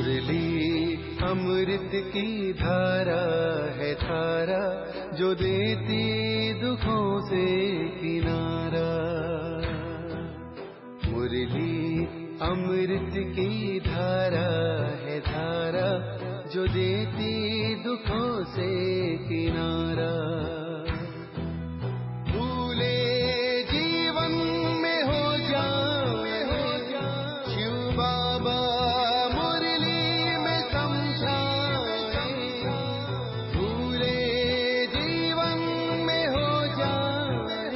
मुरली अमृत की धारा है धारा, जो देती दुखों से किनारा। मुरली अमृत की धारा है धारा, जो देती दुखों से किनारा। भूले जीवन में हो जाए शिव बाबा मुरली में समझाए। भूले जीवन में हो जाए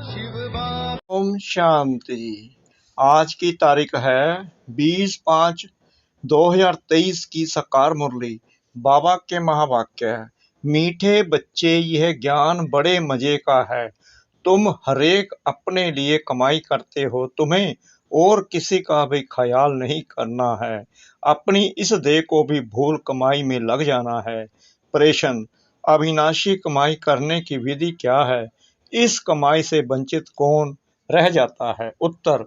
शिव बाबा। ओम शांति। आज की तारीख है 20/5/2023 की साकार मुरली। बाबा के महावाक्य है, मीठे बच्चे यह ज्ञान बड़े मजे का है। तुम हरेक अपने लिए कमाई करते हो, तुम्हें और किसी का भी ख्याल नहीं करना है। अपनी इस देह को भी भूल कमाई में लग जाना है। प्रश्न, अविनाशी कमाई करने की विधि क्या है? इस कमाई से वंचित कौन रह जाता है? उत्तर,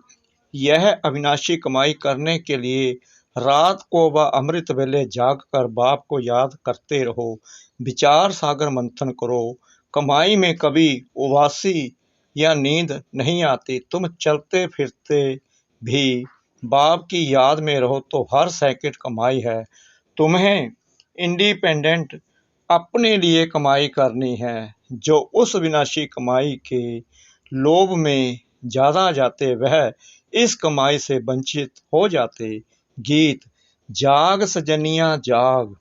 यह अविनाशी कमाई करने के लिए रात को व अमृत वेले जागकर बाप को याद करते रहो, विचार सागर मंथन करो। कमाई में कभी उबासी या नींद नहीं आती। तुम चलते फिरते भी बाप की याद में रहो तो हर सेकंड कमाई है। तुम्हें इंडिपेंडेंट अपने लिए कमाई करनी है। जो उस विनाशी कमाई के लोभ में ज्यादा जाते वह इस कमाई से वंचित हो जाते। गीत, जाग सजनिया जाग।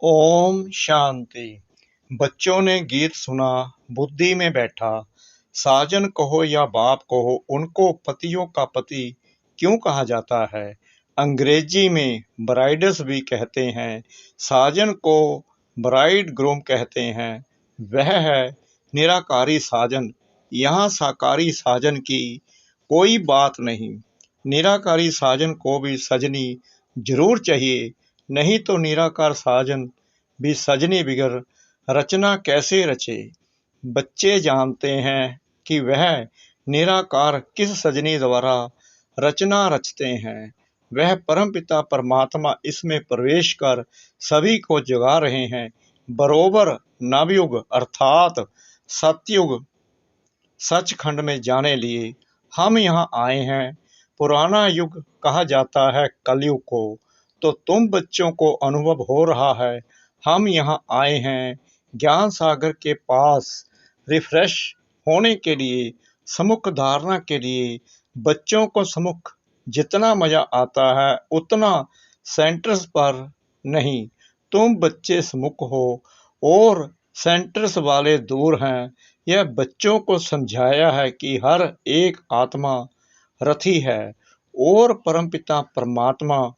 ओम शांति। बच्चों ने गीत सुना, बुद्धि में बैठा। साजन कहो या बाप कहो, उनको पतियों का पति क्यों कहा जाता है? अंग्रेजी में ब्राइड्स भी कहते हैं। साजन को ब्राइड ग्रूम कहते हैं। वह है निराकारी साजन। यहाँ साकारी साजन की कोई बात नहीं। निराकारी साजन को भी सजनी जरूर चाहिए, नहीं तो निराकार साजन भी सजनी बिगर रचना कैसे रचे? बच्चे जानते हैं कि वह निराकार किस सजनी द्वारा रचना रचते हैं। वह परमपिता परमात्मा इसमें प्रवेश कर सभी को जगा रहे हैं। बरोबर नवयुग अर्थात सतयुग सचखंड में जाने लिए हम यहाँ आए हैं। पुराना युग कहा जाता है कलयुग को, तो तुम बच्चों को अनुभव हो रहा है। हम यहाँ आए हैं ज्ञान सागर के पास रिफ्रेश होने के लिए, समुख धारणा के लिए। बच्चों को समुख जितना मजा आता है उतना सेंटर्स पर नहीं। तुम बच्चे समुख हो और सेंटर्स वाले दूर हैं। यह बच्चों को समझाया है कि हर एक आत्मा रथी है और परमपिता परमात्मा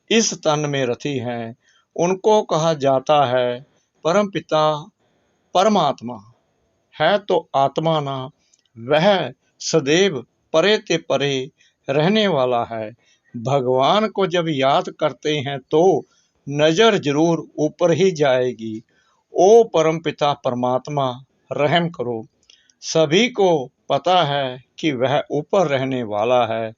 इस तन में रथी हैं। उनको कहा जाता है परमपिता परमात्मा है तो आत्मा ना, वह सदैव परे ते परे रहने वाला है। भगवान को जब याद करते हैं तो नजर जरूर ऊपर ही जाएगी। ओ परमपिता परमात्मा रहम करो। सभी को पता है कि वह ऊपर रहने वाला है।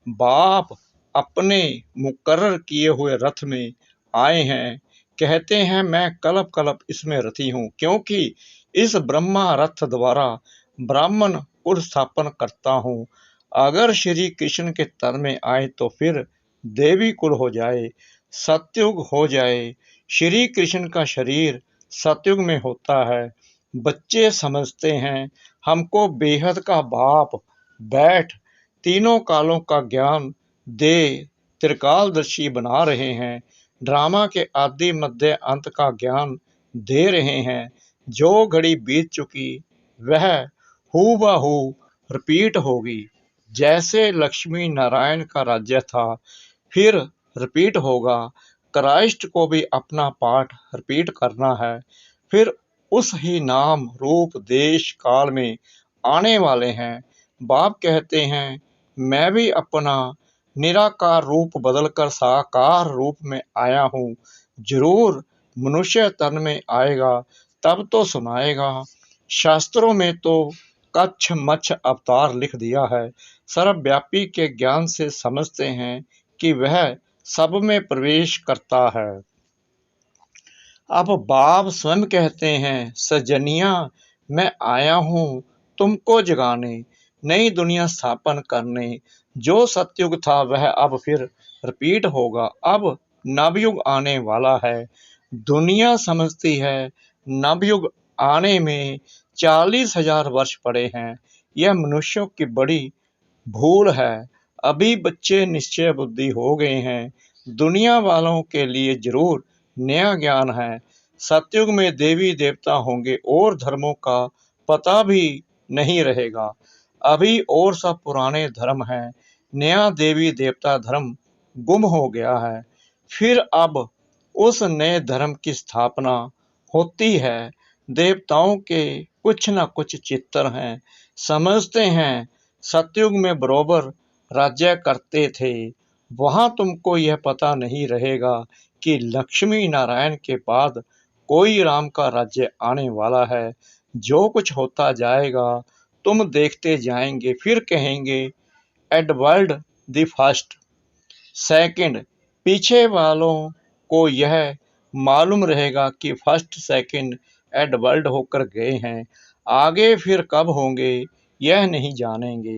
बाप अपने मुकर्रर किए हुए रथ में आए हैं। कहते हैं मैं कल्प कल्प इसमें रथी हूँ, क्योंकि इस ब्रह्मा रथ द्वारा ब्राह्मण कुल स्थापन करता हूँ। अगर श्री कृष्ण के तन में आए तो फिर देवी कुल हो जाए, सतयुग हो जाए। श्री कृष्ण का शरीर सतयुग में होता है। बच्चे समझते हैं हमको बेहद का बाप बैठ तीनों कालों का ज्ञान दे त्रिकालदर्शी बना रहे हैं। ड्रामा के आदि मध्य अंत का ज्ञान दे रहे हैं। जो घड़ी बीत चुकी वह हूबहू रिपीट होगी। जैसे लक्ष्मी नारायण का राज्य था फिर रिपीट होगा। क्राइस्ट को भी अपना पाठ रिपीट करना है। फिर उस ही नाम रूप देश काल में आने वाले हैं। बाप कहते हैं, मैं भी अपना निराकार रूप बदलकर साकार रूप में आया हूँ। जरूर मनुष्य तन में आएगा तब तो सुनाएगा। शास्त्रों में तो कच्छ मच्छ अवतार लिख दिया है। सर्वव्यापी के ज्ञान से समझते हैं कि वह सब में प्रवेश करता है। अब बाप स्वयं कहते हैं, सजनिया मैं आया हूँ तुमको जगाने, नई दुनिया स्थापन करने। जो सतयुग था वह अब फिर रिपीट होगा। अब नवयुग आने वाला है। दुनिया समझती है नवयुग आने में 40,000 वर्ष पड़े हैं। यह मनुष्यों की बड़ी भूल है। अभी बच्चे निश्चय बुद्धि हो गए हैं। दुनिया वालों के लिए जरूर नया ज्ञान है। सतयुग में देवी देवता होंगे और धर्मों का पता भी नहीं रहेगा। अभी और सब पुराने धर्म हैं। नया देवी देवता धर्म गुम हो गया है। फिर अब उस नए धर्म की स्थापना होती है। देवताओं के कुछ न कुछ चित्र हैं। समझते हैं सतयुग में बरोबर राज्य करते थे। वहां तुमको यह पता नहीं रहेगा कि लक्ष्मी नारायण के बाद कोई राम का राज्य आने वाला है। जो कुछ होता जाएगा तुम देखते जाएंगे। फिर कहेंगे एडवर्ड द फर्स्ट, सेकंड। पीछे वालों को यह मालूम रहेगा कि फर्स्ट सेकंड एडवर्ड होकर गए हैं। आगे फिर कब होंगे यह नहीं जानेंगे।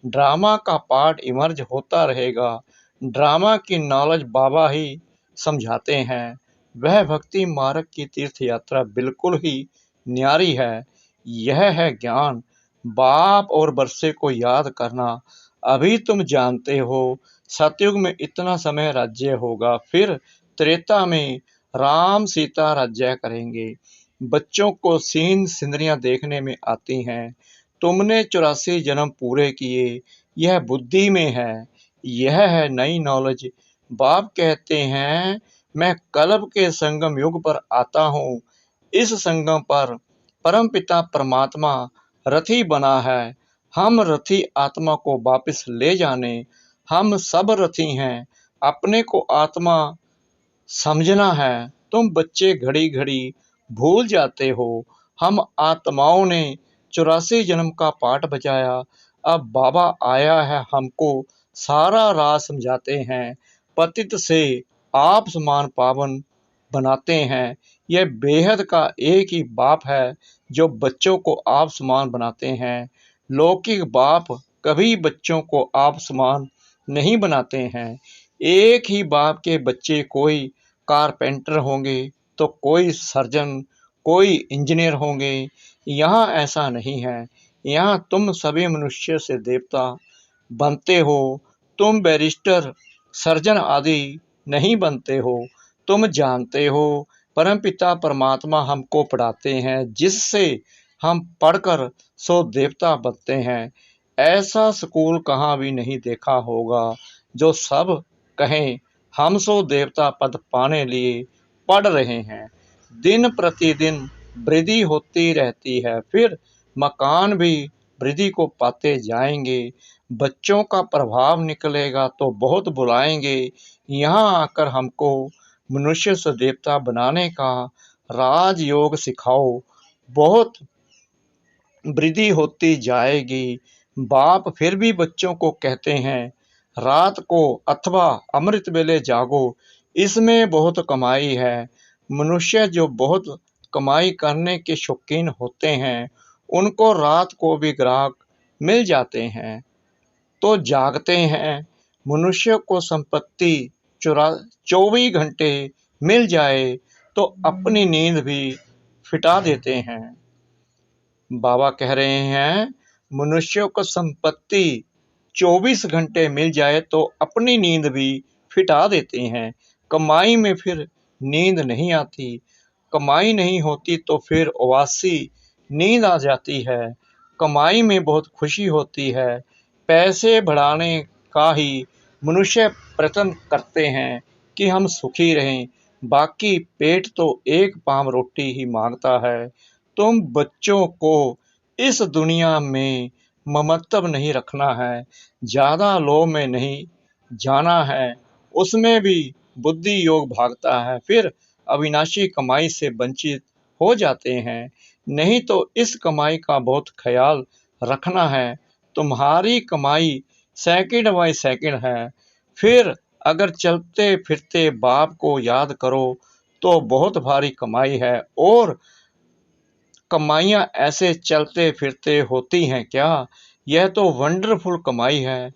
ड्रामा का पार्ट इमर्ज होता रहेगा। ड्रामा की नॉलेज बाबा ही समझाते हैं। वह भक्ति मार्ग की तीर्थ यात्रा बिल्कुल ही न्यारी है। यह है ज्ञान। बाप और बरसे को याद करना। अभी तुम जानते हो सतयुग में इतना समय राज्य होगा। फिर त्रेता में राम सीता राज्य करेंगे। बच्चों को सीन सिंदरियां देखने में आती हैं। तुमने 84 जन्म पूरे किए, यह बुद्धि में है। यह है नई नॉलेज। बाप कहते हैं, मैं कल्प के संगम युग पर आता हूँ। इस संगम पर परमपिता परमात्मा रथी बना है। हम रथी आत्मा को वापस ले जाने। हम सब रथी हैं। अपने को आत्मा समझना है। तुम बच्चे घड़ी घड़ी भूल जाते हो। हम आत्माओं ने 84 जन्म का पाठ बजाया। अब बाबा आया है, हमको सारा राज समझाते हैं। पतित से आप समान पावन बनाते हैं। यह बेहद का एक ही बाप है जो बच्चों को आप समान बनाते हैं। लौकिक बाप कभी बच्चों को आप समान नहीं बनाते हैं। एक ही बाप के बच्चे कोई कारपेंटर होंगे तो कोई सर्जन, कोई इंजीनियर होंगे। यहाँ ऐसा नहीं है। यहाँ तुम सभी मनुष्य से देवता बनते हो। तुम बैरिस्टर, सर्जन आदि नहीं बनते हो। तुम जानते हो परमपिता परमात्मा हमको पढ़ाते हैं, जिससे हम पढ़कर सो देवता बनते हैं। ऐसा स्कूल कहाँ भी नहीं देखा होगा जो सब कहें हम सो देवता पद पाने लिए पढ़ रहे हैं। दिन प्रतिदिन वृद्धि होती रहती है। फिर मकान भी वृद्धि को पाते जाएंगे। बच्चों का प्रभाव निकलेगा तो बहुत बुलाएंगे। यहाँ आकर हमको मनुष्य से देवता बनाने का राजयोग सिखाओ। बहुत वृद्धि होती जाएगी। बाप फिर भी बच्चों को कहते हैं, रात को अथवा अमृत वेले जागो, इसमें बहुत कमाई है। मनुष्य जो बहुत कमाई करने के शौकीन होते हैं, उनको रात को भी ग्राहक मिल जाते हैं तो जागते हैं। मनुष्य को संपत्ति 24 घंटे मिल जाए तो अपनी नींद भी फिटा देते हैं। बाबा कह रहे हैं, मनुष्य को संपत्ति 24 घंटे मिल जाए तो अपनी नींद भी फिटा देते हैं। कमाई में फिर नींद नहीं आती। कमाई नहीं होती तो फिर उबासी नींद आ जाती है। कमाई में बहुत खुशी होती है। पैसे बढ़ाने का ही मनुष्य प्रयत्न करते हैं कि हम सुखी रहें। बाकी पेट तो एक पाव रोटी ही मांगता है। तुम बच्चों को इस दुनिया में ममत्व नहीं रखना है, ज़्यादा लोभ में नहीं जाना है, उसमें भी बुद्धि योग भागता है, फिर अविनाशी कमाई से वंचित हो जाते हैं। नहीं तो इस कमाई का बहुत ख्याल रखना है, तुम्हारी कमाई सेकंड बाय सेकंड है। फिर अगर चलते फिरते बाप को याद करो तो बहुत भारी कमाई है। और कमाइयाँ ऐसे चलते फिरते होती हैं क्या? यह तो वंडरफुल कमाई है।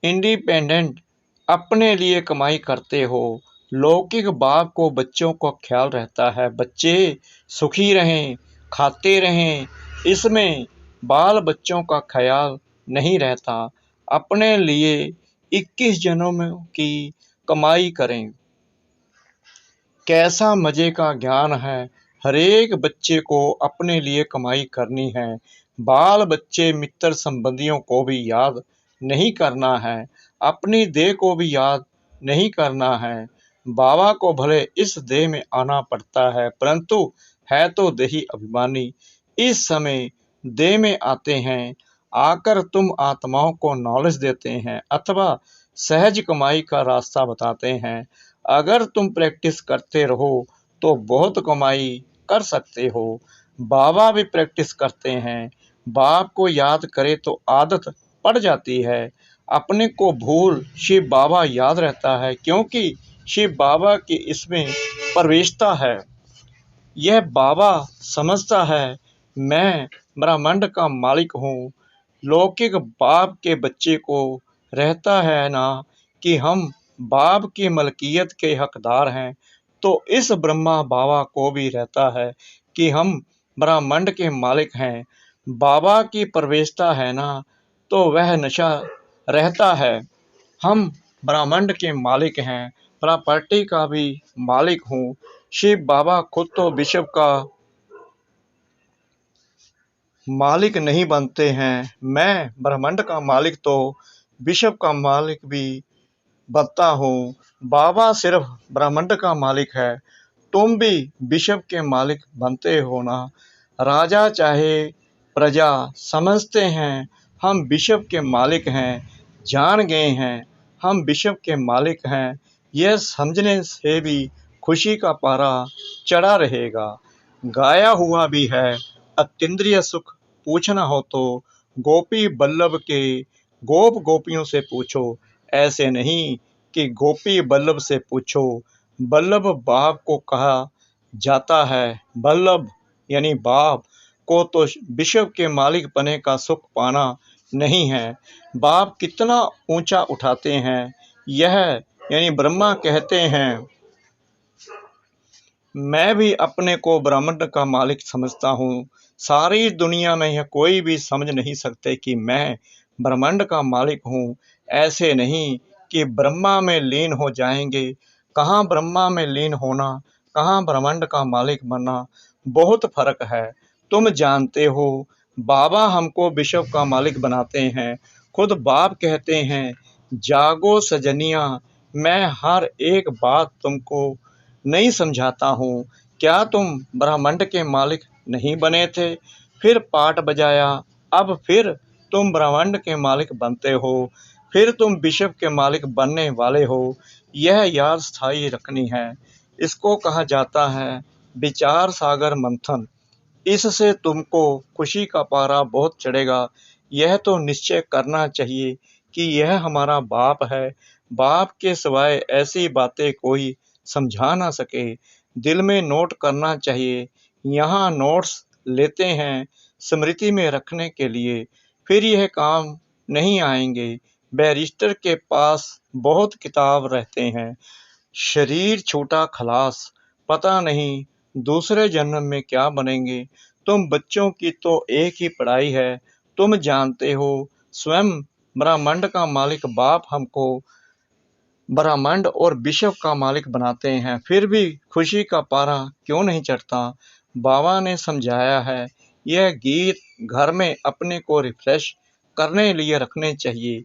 इंडिपेंडेंट अपने लिए कमाई करते हो, लौकिक बाप को बच्चों का ख्याल रहता है, बच्चे सुखी रहें, खाते रहें, इसमें बाल बच्चों का ख्याल नहीं रहता। अपने लिए 21 जन्मों की कमाई करें। कैसा मजे का ज्ञान है। हरेक बच्चे को अपने लिए कमाई करनी है। बाल बच्चे मित्र संबंधियों को भी याद नहीं करना है, अपनी देह को भी याद नहीं करना है। बाबा को भले इस देह में आना पड़ता है, परंतु है तो देही अभिमानी। इस समय देह में आते हैं, आकर तुम आत्माओं को नॉलेज देते हैं अथवा सहज कमाई का रास्ता बताते हैं। अगर तुम प्रैक्टिस करते रहो तो बहुत कमाई कर सकते हो। बाबा भी प्रैक्टिस करते हैं, बाप को याद करे तो आदत पड़ जाती है। अपने को भूल शिव बाबा याद रहता है, क्योंकि शिव बाबा की इसमें प्रवेशता है। यह बाबा समझता है मैं ब्रह्मांड का मालिक हूँ। लौकिक बाप के बच्चे को रहता है ना कि हम बाप की मलकियत के हकदार हैं, तो इस ब्रह्मा बाबा को भी रहता है कि हम ब्रह्मांड के मालिक हैं। बाबा की प्रवेशता है ना, तो वह नशा रहता है। हम ब्रह्मांड के मालिक हैं, प्रॉपर्टी का भी मालिक हूँ। शिव बाबा खुद तो विश्व का मालिक नहीं बनते हैं, मैं ब्रह्मांड का मालिक तो विश्व का मालिक भी बनता हूँ। बाबा सिर्फ ब्रह्मांड का मालिक है, तुम भी विश्व के मालिक बनते हो ना। राजा चाहे प्रजा समझते हैं हम विश्व के मालिक हैं, जान गए हैं हम विश्व के मालिक हैं। यह समझने से भी खुशी का पारा चढ़ा रहेगा। गाया हुआ भी है, अतीन्द्रिय सुख पूछना हो तो गोपी बल्लभ के गोप गोपियों से पूछो। ऐसे नहीं कि गोपी बल्लभ से पूछो। बल्लभ बाप को कहा जाता है। बल्लभ यानी बाप को तो विश्व के मालिक बने का सुख पाना नहीं है। बाप कितना ऊंचा उठाते हैं, यह यानी ब्रह्मा कहते हैं मैं भी अपने को ब्रह्मांड का मालिक समझता हूँ। सारी दुनिया में यह कोई भी समझ नहीं सकते कि मैं ब्रह्मांड का मालिक हूँ। ऐसे नहीं कि ब्रह्मा में लीन हो जाएंगे। कहाँ ब्रह्मा में लीन होना, कहाँ ब्रह्मांड का मालिक बनना, बहुत फर्क है। तुम जानते हो बाबा हमको विश्व का मालिक बनाते हैं। खुद बाप कहते हैं जागो सजनिया, मैं हर एक बात तुमको नहीं समझाता हूँ। क्या तुम ब्रह्मांड के मालिक नहीं बने थे? फिर पाठ बजाया, अब फिर तुम ब्रह्मांड के मालिक बनते हो, फिर तुम विश्व के मालिक बनने वाले हो। यह याद स्थायी रखनी है। इसको कहा जाता है विचार सागर मंथन। इससे तुमको खुशी का पारा बहुत चढ़ेगा। यह तो निश्चय करना चाहिए कि यह हमारा बाप है। बाप के सिवाय ऐसी बातें कोई समझा ना सके। दिल में नोट करना चाहिए। यहाँ नोट्स लेते हैं स्मृति में रखने के लिए, फिर यह काम नहीं आएंगे। बैरिस्टर के पास बहुत किताब रहते हैं, शरीर छूटा खलास, पता नहीं दूसरे जन्म में क्या बनेंगे। तुम बच्चों की तो एक ही पढ़ाई है। तुम जानते हो स्वयं ब्रह्मांड का मालिक बाप हमको ब्रह्मांड और विश्व का मालिक बनाते हैं, फिर भी खुशी का पारा क्यों नहीं चढ़ता? बाबा ने समझाया है यह गीत घर में अपने को रिफ्रेश करने लिए रखने चाहिए।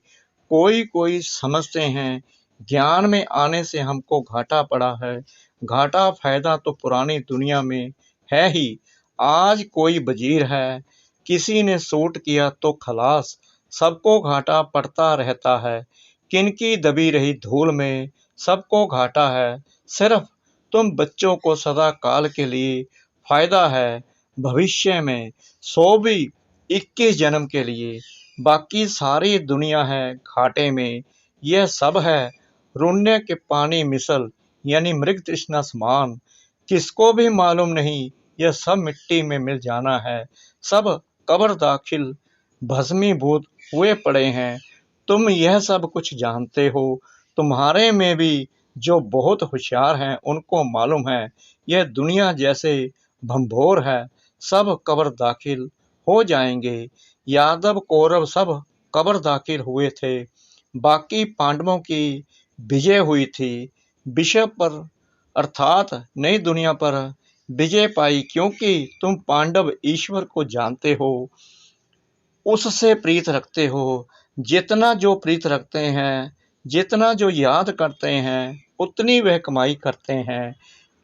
कोई कोई समझते हैं ज्ञान में आने से हमको घाटा पड़ा है। घाटा फायदा तो पुरानी दुनिया में है ही। आज कोई वजीर है, किसी ने सूट किया तो खलास, सबको घाटा पड़ता रहता है। किनकी दबी रही धूल में सबको घाटा है। सिर्फ तुम बच्चों को सदा काल के लिए फायदा है, भविष्य में 100 भी 21 जन्म के लिए। बाकी सारी दुनिया है घाटे में। यह सब है रुण्य के पानी मिसल, यानी मृग तृष्णा समान। किसको भी मालूम नहीं यह सब मिट्टी में मिल जाना है। सब कब्र दाखिल भस्मीभूत हुए पड़े हैं। तुम यह सब कुछ जानते हो। तुम्हारे में भी जो बहुत होशियार हैं उनको मालूम है यह दुनिया जैसे भंभोर है, सब कब्र दाखिल हो जाएंगे। यादव कौरव सब कब्र दाखिल हुए थे। बाकी पांडवों की विजय हुई थी। विषय पर अर्थात नई दुनिया पर विजय पाई, क्योंकि तुम पांडव ईश्वर को जानते हो, उससे प्रीत रखते हो। जितना जो प्रीत रखते हैं, जितना जो याद करते हैं, उतनी वह कमाई करते हैं।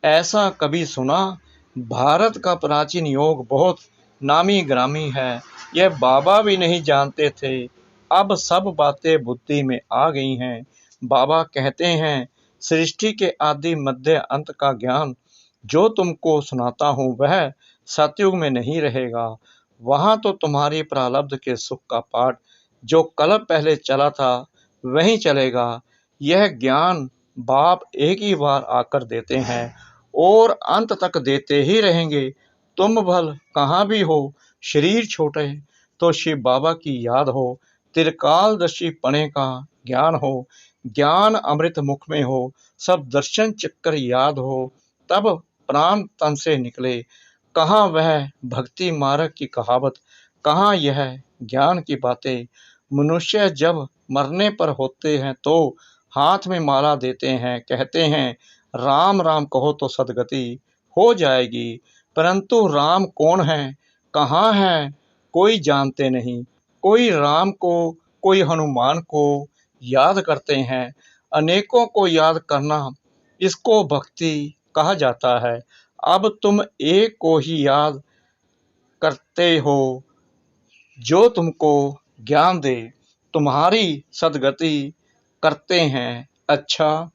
ऐसा कभी सुना? भारत का प्राचीन योग बहुत नामी ग्रामी है। यह बाबा भी नहीं जानते थे। अब सब बातें बुद्धि में आ गई हैं। बाबा कहते हैं सृष्टि के आदि मध्य अंत का ज्ञान जो तुमको सुनाता हूँ वह सतयुग में नहीं रहेगा। वहाँ तो तुम्हारी प्रारब्ध के सुख का पाठ जो कल पहले चला था वहीं चलेगा। यह ज्ञान बाप एक ही बार आकर देते हैं और अंत तक देते ही रहेंगे। तुम भल कहाँ भी हो, शरीर छोटे तो शिव बाबा की याद हो, त्रिकालदर्शी पने का ज्ञान हो, ज्ञान अमृत मुख में हो, सब दर्शन चक्कर याद हो, तब प्राण तन से निकले। कहाँ वह भक्ति मार्ग की कहावत, कहाँ यह ज्ञान की बातें। मनुष्य जब मरने पर होते हैं तो हाथ में माला देते हैं, कहते हैं राम राम कहो तो सदगति हो जाएगी। परंतु राम कौन है, कहाँ है, कोई जानते नहीं। कोई राम को, कोई हनुमान को याद करते हैं। अनेकों को याद करना, इसको भक्ति कहा जाता है। अब तुम एक को ही याद करते हो जो तुमको ज्ञान दे, तुम्हारी सदगति करते हैं। अच्छा,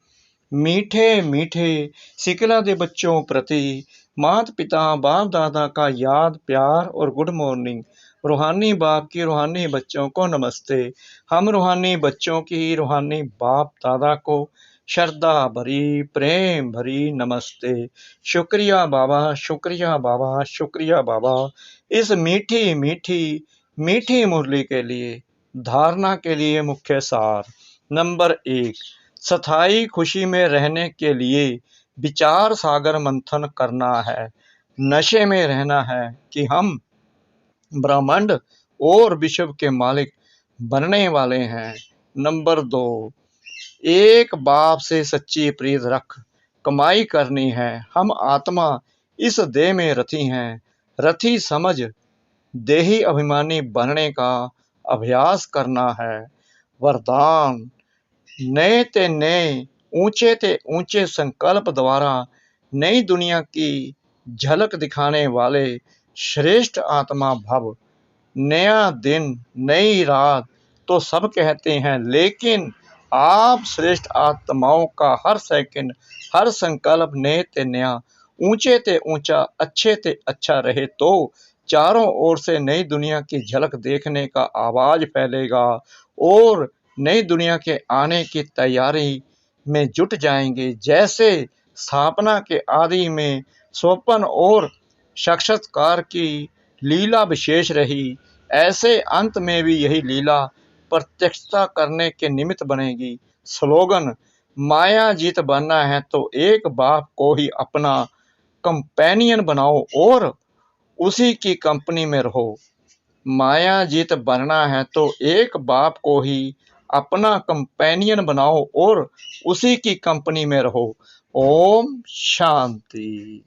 मीठे मीठे सिकला दे बच्चों प्रति माता पिता बाप दादा का याद प्यार और गुड मॉर्निंग। रूहानी बाप की रूहानी बच्चों को नमस्ते। हम रूहानी बच्चों की रूहानी बाप दादा को श्रद्धा भरी प्रेम भरी नमस्ते। शुक्रिया बाबा, शुक्रिया बाबा, शुक्रिया बाबा, इस मीठी मीठी मीठी मुरली के लिए। धारणा के लिए मुख्य सार। नंबर 1, स्थायी खुशी में रहने के लिए विचार सागर मंथन करना है। नशे में रहना है कि हम ब्रह्मांड और विश्व के मालिक बनने वाले हैं। नंबर 2, एक बाप से सच्ची प्रीत रख कमाई करनी है। हम आत्मा इस देह में रथी हैं। रथी समझ देही अभिमानी बनने का अभ्यास करना है। वरदान, नए ते नए ऊंचे ते ऊंचे संकल्प द्वारा नई दुनिया की झलक दिखाने वाले श्रेष्ठ आत्मा भव। नया दिन, नई रात तो सब कहते हैं, लेकिन आप श्रेष्ठ आत्माओं का हर सेकंड, हर संकल्प नए ते नया, ऊंचे ते ऊंचा, अच्छे ते अच्छा रहे तो चारों ओर से नई दुनिया की झलक देखने का आवाज फैलेगा और नई दुनिया के आने की तैयारी में जुट जाएंगे। जैसे स्थापना के आदि में स्वपन और साक्षात्कार की लीला विशेष रही, ऐसे अंत में भी यही लीला प्रत्यक्षता करने के निमित्त बनेगी। स्लोगन, माया जीत बनना है तो एक बाप को ही अपना कंपेनियन बनाओ और उसी की कंपनी में रहो। माया जीत बनना है तो एक बाप को ही अपना कंपेनियन बनाओ और उसी की कंपनी में रहो। ओम शांति।